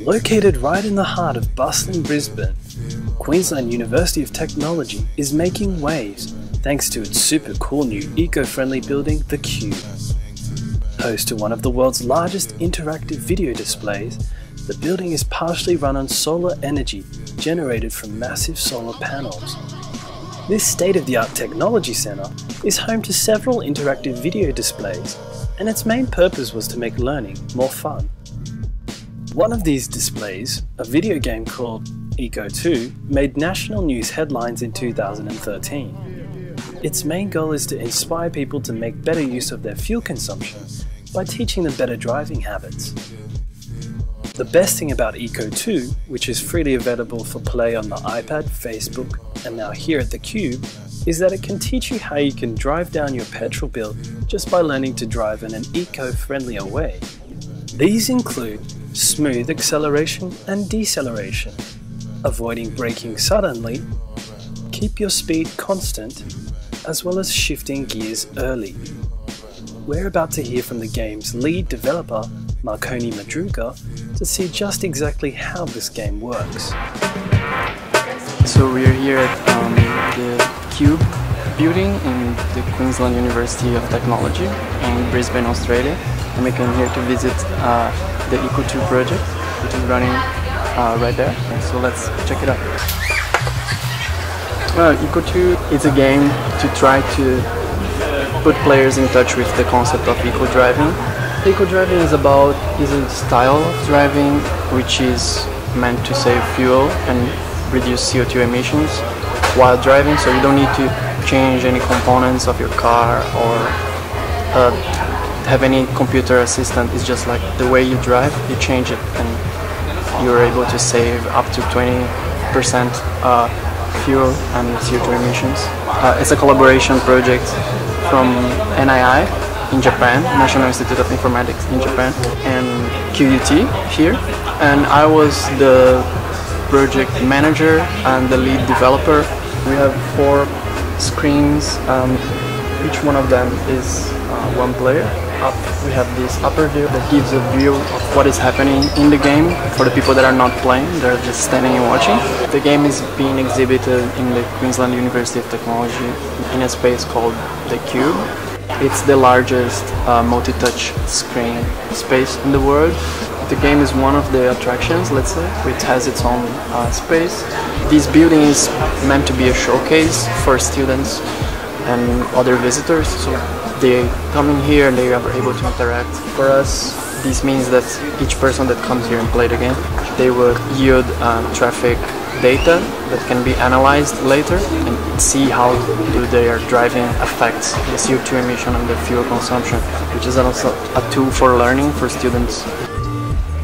Located right in the heart of bustling Brisbane, Queensland University of Technology is making waves thanks to its super cool new eco-friendly building, the iCO₂. Host to one of the world's largest interactive video displays, the building is partially run on solar energy generated from massive solar panels. This state-of-the-art technology centre is home to several interactive video displays, and its main purpose was to make learning more fun. One of these displays, a video game called iCO₂, made national news headlines in 2013. Its main goal is to inspire people to make better use of their fuel consumption by teaching them better driving habits. The best thing about iCO₂, which is freely available for play on the iPad, Facebook, and now here at the Cube, is that it can teach you how you can drive down your petrol bill just by learning to drive in an eco-friendlier way. These include smooth acceleration and deceleration, avoiding braking suddenly, keep your speed constant, as well as shifting gears early. We're about to hear from the game's lead developer, Marconi Madruga, to see just exactly how this game works. So we're here at the Cube building in the Queensland University of Technology in Brisbane, Australia. And we came here to visit the iCO₂ project, which is running right there. So let's check it out. iCO₂ is a game to try to put players in touch with the concept of eco-driving. Eco-driving is a style of driving which is meant to save fuel and reduce CO2 emissions while driving, so you don't need to change any components of your car or have any computer assistant. It's just like the way you drive, you change it and you're able to save up to 20% fuel and CO2 emissions. It's a collaboration project from NII in Japan, National Institute of Informatics in Japan, and QUT here. And I was the project manager and the lead developer. We have 4 screens, each one of them is one player. Up, we have this upper view that gives a view of what is happening in the game for the people that are not playing, they're just standing and watching. The game is being exhibited in the Queensland University of Technology in a space called the Cube. It's the largest multi-touch screen space in the world. The game is one of the attractions, let's say, which has its own space. This building is meant to be a showcase for students and other visitors, so they come in here and they are able to interact. For us, this means that each person that comes here and play the game, they will yield traffic data that can be analyzed later and see how their driving affects the CO2 emission and the fuel consumption, which is also a tool for learning for students.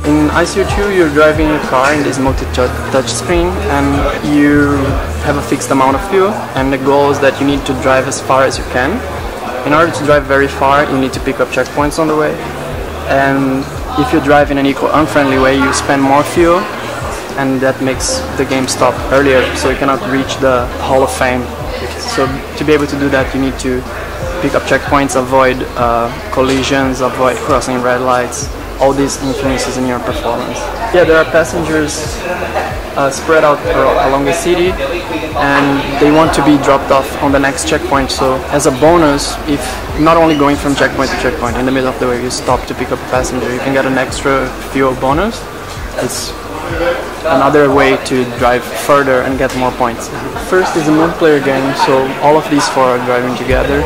In iCO₂, you're driving a car in this multi-touch screen and you have a fixed amount of fuel, and the goal is that you need to drive as far as you can. In order to drive very far, you need to pick up checkpoints on the way, and if you drive in an eco-unfriendly way, you spend more fuel, and that makes the game stop earlier, so you cannot reach the Hall of Fame. So to be able to do that, you need to pick up checkpoints, avoid collisions, avoid crossing red lights. All these influences in your performance. Yeah, there are passengers spread out along the city, and they want to be dropped off on the next checkpoint. So as a bonus, if not only going from checkpoint to checkpoint, in the middle of the way you stop to pick up a passenger, you can get an extra fuel bonus. It's another way to drive further and get more points. First is a multiplayer game, so all of these 4 are driving together.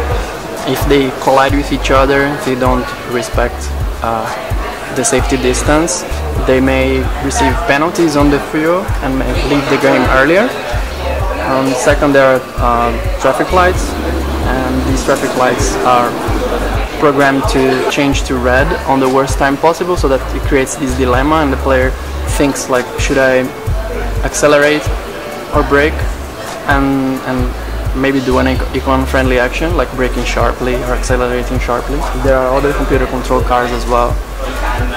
If they collide with each other, if they don't respect the safety distance, they may receive penalties on the fuel and may leave the game earlier. Second, there are traffic lights, and these traffic lights are programmed to change to red on the worst time possible, so that it creates this dilemma and the player thinks like, should I accelerate or brake, and maybe do an eco-friendly action like braking sharply or accelerating sharply. There are other computer controlled cars as well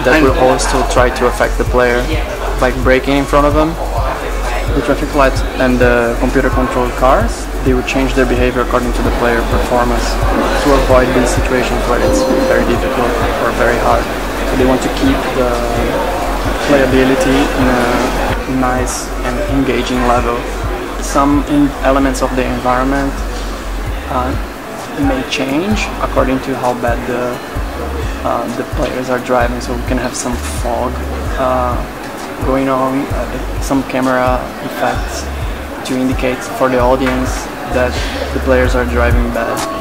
that will also try to affect the player by braking in front of them. The traffic lights and the computer controlled cars, they will change their behavior according to the player performance to avoid these situations where it's very difficult or very hard. So they want to keep the playability in a nice and engaging level. Some elements of the environment may change according to how bad the players are driving, so we can have some fog going on, some camera effects to indicate for the audience that the players are driving bad.